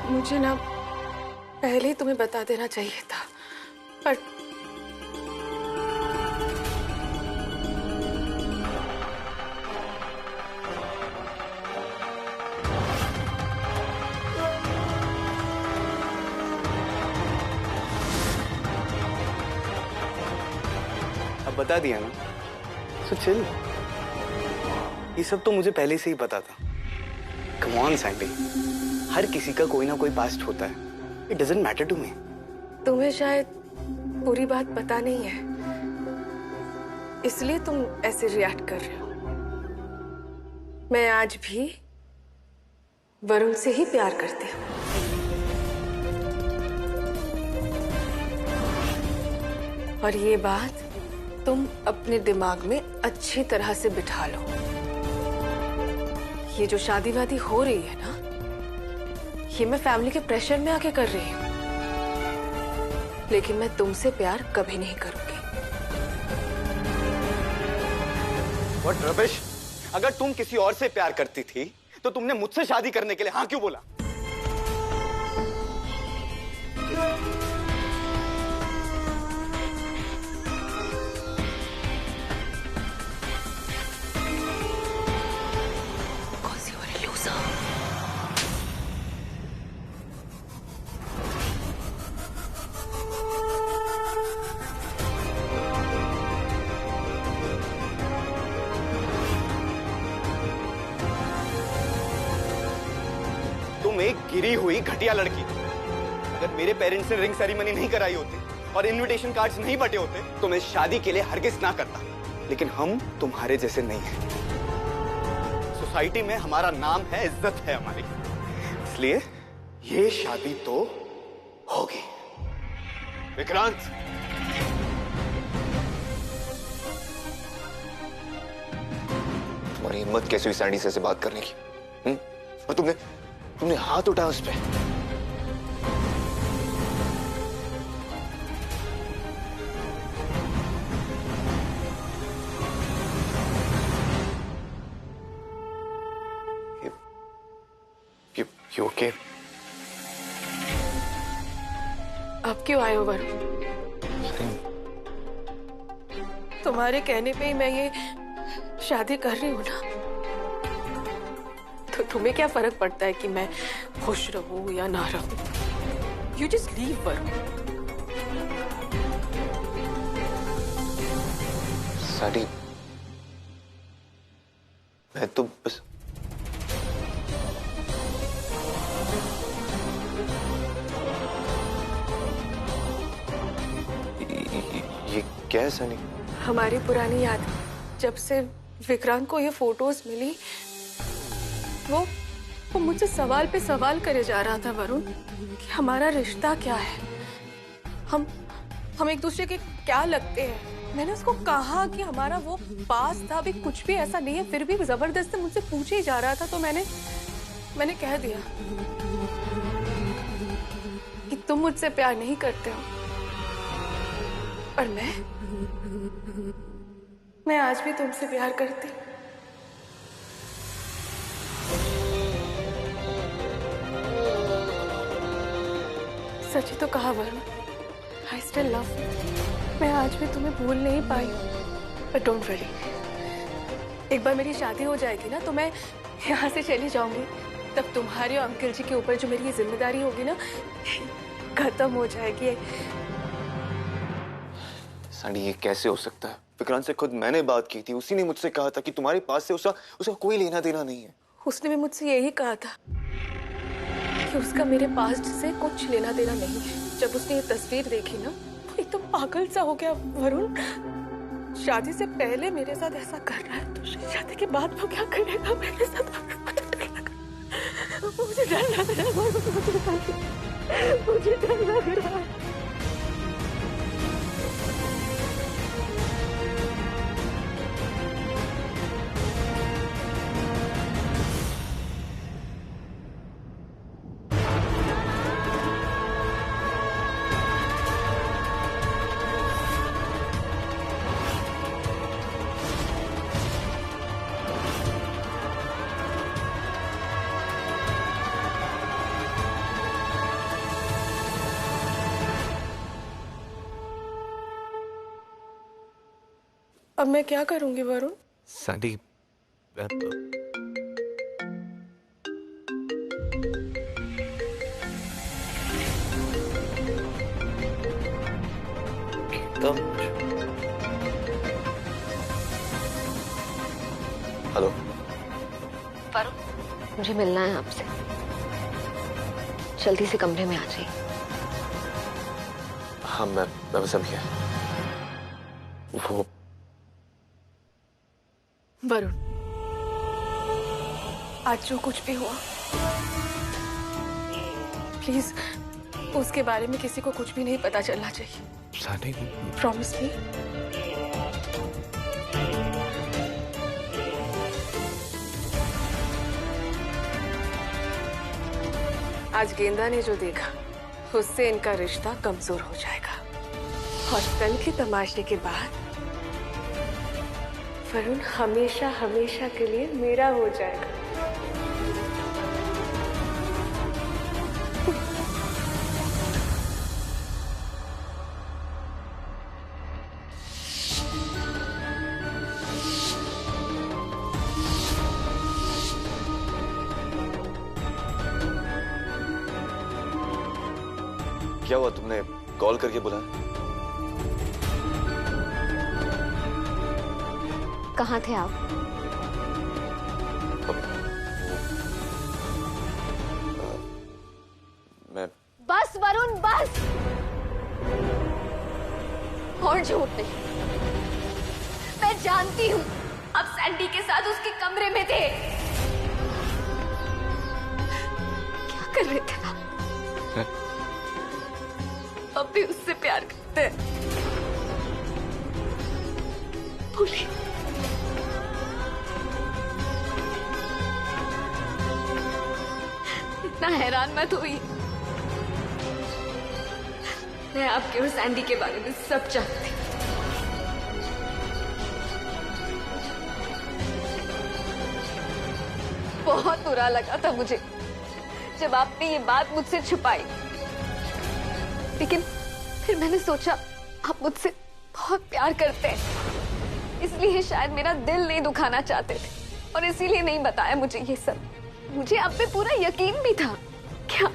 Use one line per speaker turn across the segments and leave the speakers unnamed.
मुझे ना पहले ही तुम्हें बता देना चाहिए था, पर
अब बता दिया ना, so chill। ये सब तो मुझे पहले से ही पता था। Come on सैंडी, हर किसी का कोई ना कोई पास्ट होता है। It doesn't matter to me।
तुम्हें शायद पूरी बात पता नहीं है, इसलिए तुम ऐसे रिएक्ट कर रहे हो। मैं आज भी वरुण से ही प्यार करती हूँ। और ये बात तुम अपने दिमाग में अच्छी तरह से बिठा लो। ये जो शादी वादी हो रही है ना, ये मैं फैमिली के प्रेशर में आके कर रही हूँ, लेकिन मैं तुमसे प्यार कभी नहीं करूंगी।
What rubbish! अगर तुम किसी और से प्यार करती थी तो तुमने मुझसे शादी करने के लिए हाँ क्यों बोला? तुम एक गिरी हुई घटिया लड़की। अगर मेरे पेरेंट्स ने रिंग सेरेमनी नहीं कराई होती और इनविटेशन कार्ड्स नहीं बटे होते तो मैं शादी के लिए हरगिज ना करता। लेकिन हम तुम्हारे जैसे नहीं हैं। सोसाइटी में हमारा नाम है, इज्जत है हमारी, इसलिए ये शादी तो होगी। विक्रांत,
तुम्हारी हिम्मत कैसे हुई सैंडी से ऐसे बात करने की? और तुमने हाथ उठाया उस पे। You okay?
अब क्यों आए हो वरुण? तुम्हारे कहने पे ही मैं ये शादी कर रही हूँ ना, तो तुम्हें क्या फर्क पड़ता है कि मैं खुश रहूं या ना रहूं? You just leave Varun.
Sandy, मैं तो बस ये क्या है सैंडी?
हमारी पुरानी याद। जब से विक्रांत को ये फोटोज मिली, वो मुझसे सवाल पे सवाल करे जा रहा था वरुण कि हमारा रिश्ता क्या है, हम एक दूसरे के क्या लगते हैं। मैंने उसको कहा कि हमारा वो पास था, अभी कुछ भी ऐसा नहीं है, फिर भी जबरदस्ती मुझसे पूछे ही जा रहा था। तो मैंने कह दिया कि तुम मुझसे प्यार नहीं करते हो, और मैं आज भी तुमसे प्यार करती हूँ। सच ही तो कहा Varun, I still love you। मैं आज भी तुम्हें भूल नहीं पाई, but don't worry। एक बार मेरी शादी हो जाएगी ना, तो मैं यहाँ से चली जाऊंगी। तब तुम्हारे और अंकल जी के ऊपर जो मेरी ये जिम्मेदारी होगी ना, खत्म हो जाएगी।
सैंडी, ये कैसे हो सकता है? विक्रांत से खुद मैंने बात की थी, उसी ने मुझसे कहा था कि तुम्हारे पास से उसका कोई लेना देना नहीं है।
उसने भी मुझसे यही कहा था कि उसका मेरे पास्ट से कुछ लेना देना नहीं है। जब उसने ये तस्वीर देखी ना, वो एकदम पागल सा हो गया वरुण। शादी से पहले मेरे साथ ऐसा कर रहा है, तो शादी के बाद वो क्या करेगा मेरे साथ? मुझे डर लग रहा है, मुझे डर लग रहा है। अब मैं क्या करूंगी वरुण?
सैंडी, हेलो
वरुण, मुझे मिलना है आपसे। जल्दी से कमरे में आ जाइए।
हाँ, मैं बस अभी है। वो
वरुण, आज जो कुछ भी हुआ, प्लीज उसके बारे में किसी को कुछ भी नहीं पता चलना चाहिए।
Sandy,
promise me. आज गेंदा ने जो देखा उससे इनका रिश्ता कमजोर हो जाएगा, और कल के तमाशे के बाद वरुण हमेशा हमेशा के लिए मेरा हो जाएगा।
क्या हुआ? तुमने कॉल करके बुलाया?
कहाँ थे आप?
मैं
बस वरुण, बस। और झूठ नहीं, मैं जानती हूँ आप सैंडी के साथ उसके कमरे में थे। क्या कर रहे थे आप? अब भी उससे प्यार करते हैं? बोलिए। इतना हैरान मत होइए, मैं आपके और सैंडी के बारे में सब जानती हूँ। बहुत बुरा लगा था मुझे जब आपने ये बात मुझसे छुपाई, लेकिन फिर मैंने सोचा आप मुझसे बहुत प्यार करते हैं, इसलिए शायद मेरा दिल नहीं दुखाना चाहते थे, और इसीलिए नहीं बताया मुझे ये सब। मुझे आप पे पूरा यकीन भी था। क्या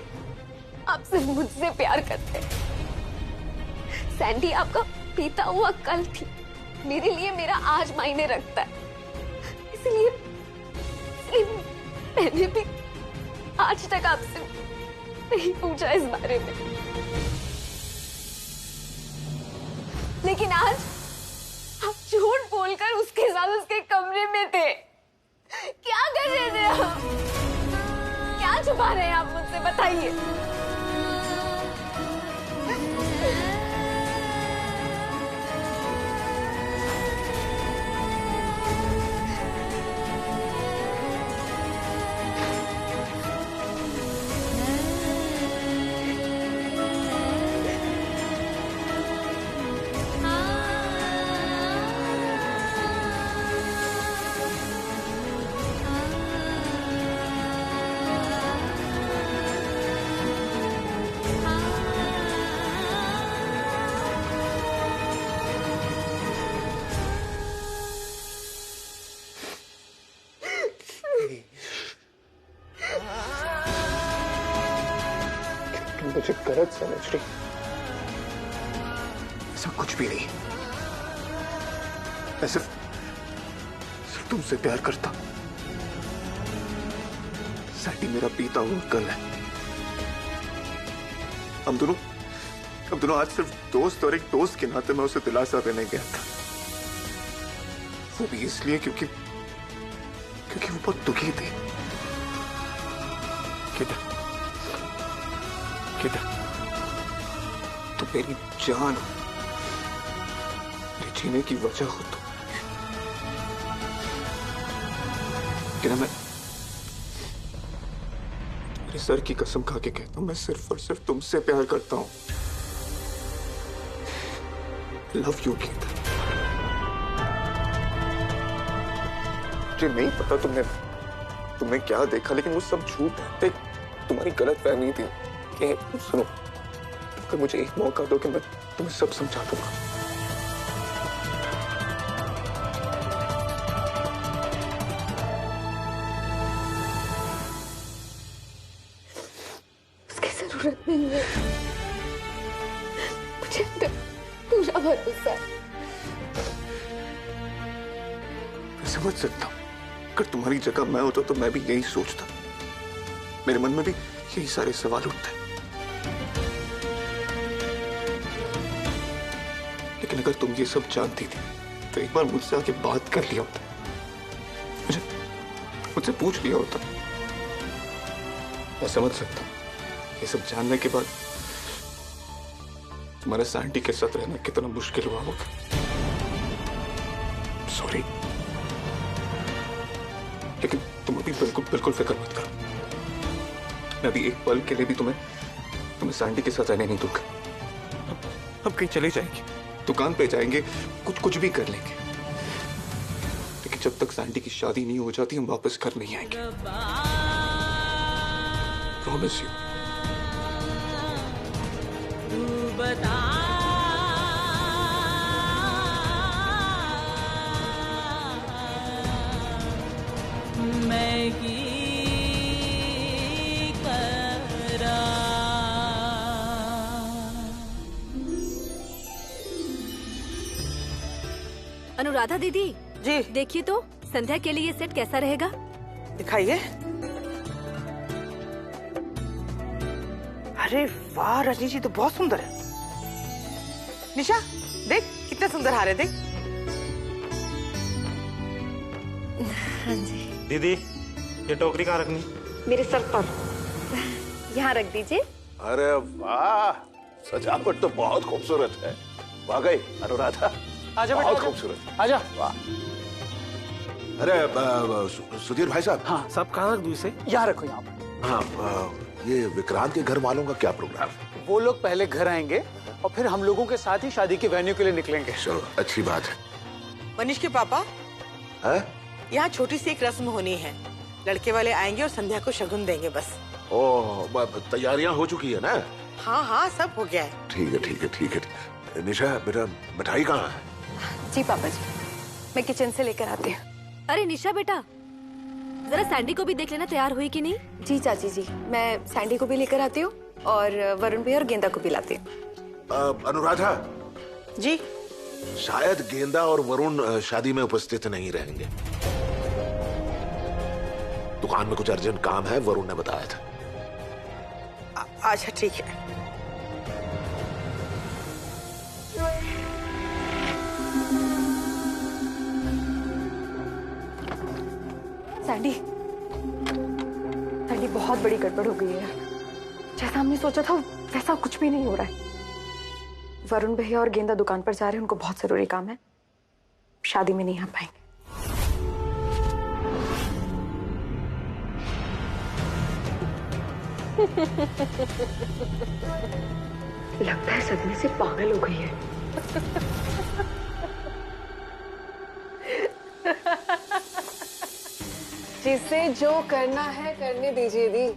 आप सिर्फ मुझसे प्यार करते हैं? सैंडी आपका बीता हुआ कल थी, मेरे लिए मेरा आज मायने रखता है, इसलिए मैंने भी आज तक आपसे नहीं पूछा इस बारे में। लेकिन आज आप झूठ बोलकर उसके साथ उसके कमरे में थे। क्या कर रहे थे आप? क्या छुपा रहे हैं आप मुझसे, बताइए।
मुझे गलत समझ रही, ऐसा कुछ भी नहीं। मैं सिर्फ तुमसे प्यार करता। सैंडी मेरा बीता हुआ कल है। हम दोनों आज सिर्फ दोस्त, और एक दोस्त के नाते मैं उसे दिलासा देने गया था, वो भी इसलिए क्योंकि वो बहुत दुखी थी। केदा, तो मेरी जान हो, मेरे जीने की वजह हो तुम। केदा, मैं मेरे सर की कसम खा के कहता हूं, मैं सिर्फ और सिर्फ तुमसे प्यार करता हूं। लव यू केदा। मुझे नहीं पता तुमने क्या देखा, लेकिन वो सब झूठ है, तुम्हारी गलत फहमी थी। सुनो, अगर मुझे एक मौका दो कि मैं तुम्हें सब समझा दूंगा।
जरूरत नहीं है। मुझे तो पूरा भरोसा है।
मैं समझ सकता हूँ, अगर तुम्हारी जगह मैं होता तो मैं भी यही सोचता। मेरे मन में भी यही सारे सवाल उठते। लेकिन अगर तुम ये सब जानती थी तो एक बार मुझसे आके बात कर लिया होता, मुझसे पूछ लिया होता। मैं समझ सकता हूँ ये सब जानने के बाद तुम्हारे सैंडी के साथ रहना कितना मुश्किल हुआ होगा। सॉरी, लेकिन तुम अभी बिल्कुल फिक्र मत करो। मैं अभी एक पल के लिए भी तुम्हें सैंडी के साथ रहने नहीं दूंगा। हम कहीं चले जाएंगे, दुकान पे जाएंगे, कुछ भी कर लेंगे, लेकिन जब तक सैंडी की शादी नहीं हो जाती हम वापस घर नहीं आएंगे। Promise you.
अनुराधा दीदी
जी
देखिए तो संध्या के लिए ये सेट कैसा रहेगा?
दिखाइए। अरे वाह रजनी जी तो बहुत सुंदर है। निशा देख कितना सुंदर हार है, देख।
हाँ जी
दीदी, ये टोकरी कहाँ रखनी?
मेरे सर पर यहाँ रख दीजिए।
अरे वाह, सजावट तो बहुत खूबसूरत है। वाकई अनुराधा
आजा
बहुत
बेटा,
खूबसूरत।
आजा।
वाह। अरे सुधीर भाई साहब।
हाँ, सब कहाँ रख दूँ इसे? यहाँ रखो, यहाँ पर।
हाँ, ये विक्रांत के घर वालों का क्या प्रोग्राम?
वो लोग पहले घर आएंगे और फिर हम लोगों के साथ ही शादी के वेन्यू के लिए निकलेंगे।
चलो अच्छी बात है।
मनीष के पापा,
है?
यहाँ छोटी सी एक रस्म होनी है। लड़के वाले आएंगे और संध्या को शगुन देंगे बस।
ओह, तैयारियां हो चुकी है ना?
हाँ हाँ सब हो गया है।
ठीक है ठीक है ठीक है। निशा बेटा, मिठाई कहाँ है?
जी पापा जी, मैं किचन से लेकर आती हूँ।
अरे निशा बेटा, जरा सैंडी को भी देख लेना तैयार हुई कि नहीं।
जी चाची जी, मैं सैंडी को भी लेकर आती हूँ और वरुण भैया और गेंदा को भी लाती हूँ।
अनुराधा
जी
शायद गेंदा और वरुण शादी में उपस्थित नहीं रहेंगे। दुकान में कुछ अर्जेंट काम है, वरुण ने बताया था।
अच्छा ठीक है।
सैंडी, सैंडी बहुत बड़ी गड़बड़ हो गई है। जैसा हमने सोचा था वैसा कुछ भी नहीं हो रहा है। वरुण भैया और गेंदा दुकान पर जा रहे हैं, उनको बहुत जरूरी काम है, शादी में नहीं आ पाएंगे। लगता है सदमे से पागल हो गई है। जिसे जो करना है करने दीजिए दी।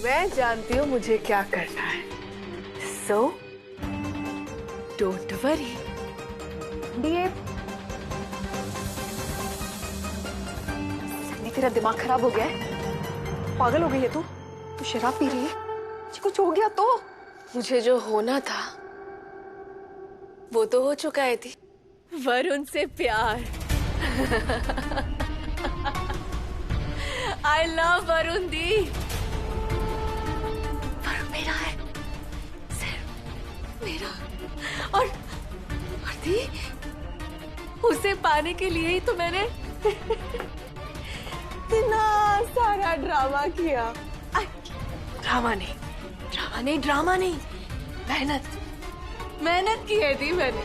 मैं जानती हूँ मुझे क्या करना है। So don't worry. तेरा दिमाग खराब हो गया है? पागल हो गई है तू? तू शराब पी रही है? कुछ हो गया तो? मुझे जो होना था वो तो हो चुका है थी। वरुण से प्यार। आई लव वरुण दी। वरुण मेरा है, सिर्फ मेरा। और दी, उसे पाने के लिए ही तो मैंने इतना सारा ड्रामा किया। ड्रामा नहीं, मेहनत की है दी मैंने।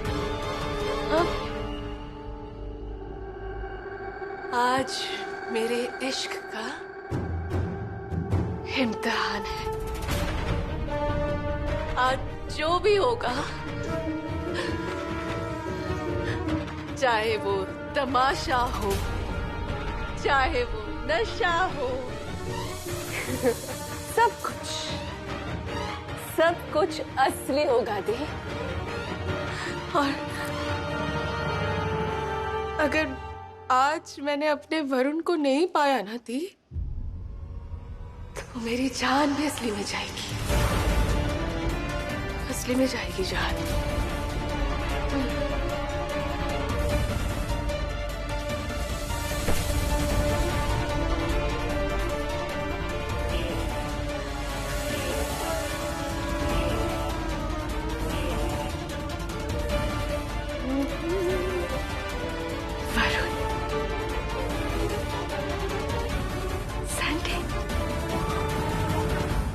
आज मेरे इश्क का इम्तिहान है। आज जो भी होगा, चाहे वो तमाशा हो, चाहे वो नशा हो, सब कुछ असली होगा दी। और अगर आज मैंने अपने वरुण को नहीं पाया ना दी, तो तो मेरी जान भी असली में जाएगी, असली में जाएगी जान।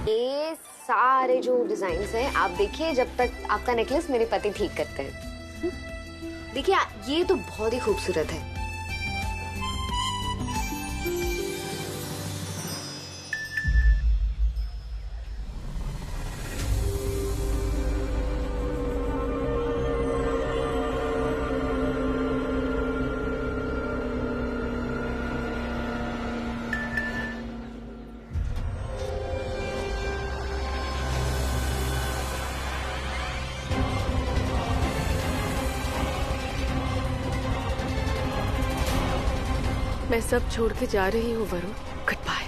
ये सारे जो डिजाइन्स हैं आप देखिए जब तक आपका नेकलेस मेरे पति ठीक करते हैं। देखिए ये तो बहुत ही खूबसूरत है।
मैं सब छोड़ के जा रही हूँ वरुण, गुड बाय।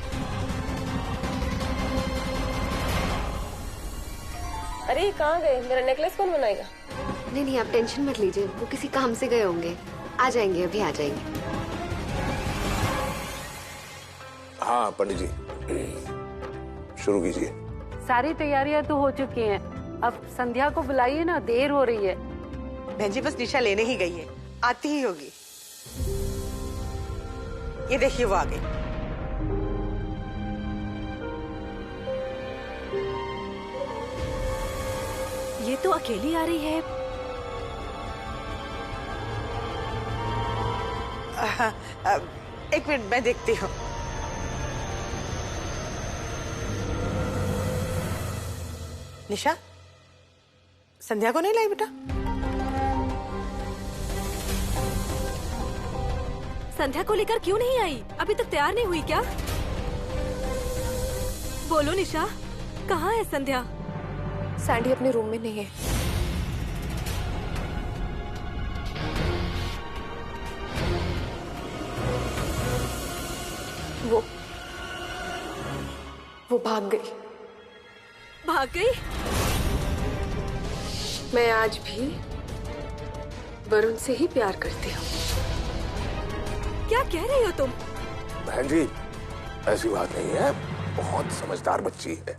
अरे कहाँ गए? मेरा नेकलेस कौन बनाएगा?
नहीं नहीं आप टेंशन मत लीजिए, वो किसी काम से गए होंगे, आ जाएंगे अभी आ जाएंगे।
हाँ पंडित जी, शुरू कीजिए।
सारी तैयारियां तो हो चुकी हैं, अब संध्या को बुलाइए ना, देर हो रही है।
बहन जी बस निशा लेने ही गई है, आती ही होगी। ये देखिए वो आ गई।
ये तो अकेली आ रही है।
एक मिनट मैं देखती हूँ। निशा, संध्या को नहीं लाई बेटा?
संध्या को लेकर क्यों नहीं आई? अभी तक तैयार नहीं हुई क्या? बोलो निशा, कहाँ है संध्या?
सैंडी अपने रूम में नहीं है। वो भाग गई।
भाग गई?
मैं आज भी वरुण से ही प्यार करती हूँ।
क्या कह रही हो तुम?
बहन जी ऐसी बात नहीं है, बहुत समझदार बच्ची है,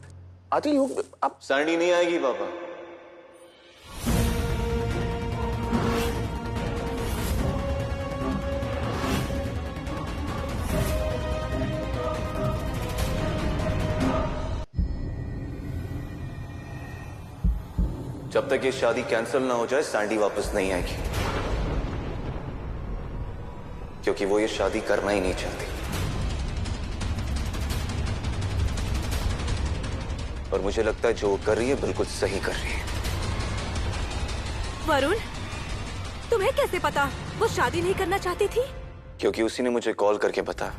आती हो। अब
सैंडी नहीं आएगी पापा। जब तक ये शादी कैंसिल ना हो जाए सैंडी वापस नहीं आएगी, क्योंकि वो ये शादी करना ही नहीं चाहती। और मुझे लगता है जो वो कर रही है बिल्कुल सही कर रही है।
वरुण, तुम्हें कैसे पता वो शादी नहीं करना चाहती थी?
क्योंकि उसी ने मुझे कॉल करके बताया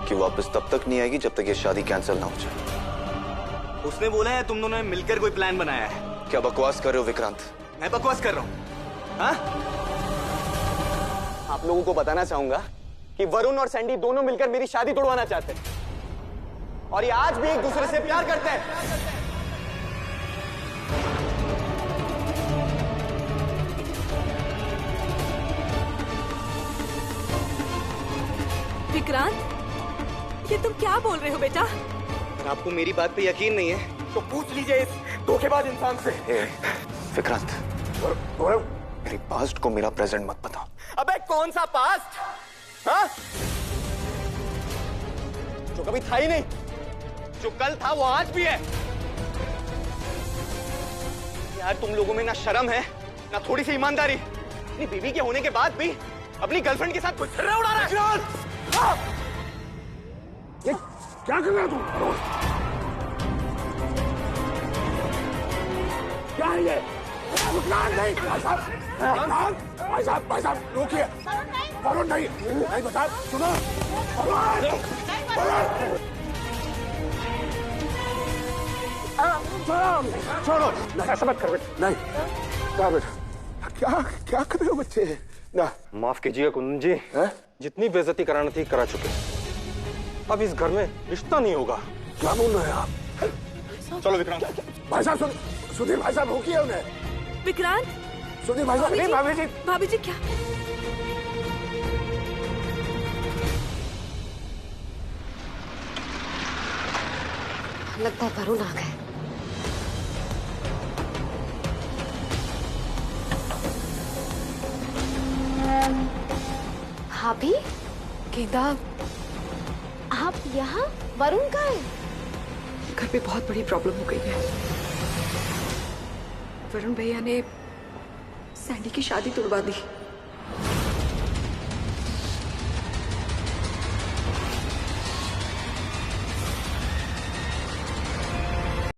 कि वापस तब तक नहीं आएगी जब तक ये शादी कैंसिल ना हो जाए। उसने बोला है तुम दोनों ने मिलकर कोई प्लान बनाया है। क्या बकवास कर रहे हो विक्रांत? मैं बकवास कर रहा हूँ? हाँ? आप लोगों को बताना चाहूंगा कि वरुण और सैंडी दोनों मिलकर मेरी शादी तोड़वाना चाहते हैं और ये आज भी एक दूसरे से प्यार करते हैं।
विक्रांत, ये तुम क्या बोल रहे हो बेटा?
अगर आपको मेरी बात पे यकीन नहीं है तो पूछ लीजिए इस धोखेबाज इंसान से। विक्रांत, मेरे पास्ट को मेरा प्रेजेंट मत बताओ। अबे कौन सा पास्ट? हाँ? जो कभी था ही नहीं, जो कल था वो आज भी है। यार तुम लोगों में ना शर्म है ना थोड़ी सी ईमानदारी। अपनी बीवी के होने के बाद भी अपनी गर्लफ्रेंड के साथ कुछ छर्रा उड़ा रहा है।
ये क्या कर रहा है तू? क्या है ये? नहीं भाई साहब रोकिए। वरुण नहीं बता, सुनो छोड़ो, ऐसा मत कर बेटा। नहीं क्या बेटा, क्या कर रहे हो बच्चे? ना
माफ कीजिए कुंदन जी, जितनी बेइज्जती करानी थी करा चुके,
अब इस घर में रिश्ता नहीं होगा।
क्या बोल रहे हैं आप?
चलो विक्रांत।
भाई साहब सुधीर भाई साहब रोकिए उन्हें।
विक्रांत,
सुधीर भाई साहब।
भाभी जी
भाभी जी क्या?
लगता है वरुण आ गए। भाभी,
गेंदा,
आप यहाँ? वरुण कहाँ है?
घर पे बहुत बड़ी प्रॉब्लम हो गई है। वरुण भैया ने सैंडी की शादी तुड़वा दी।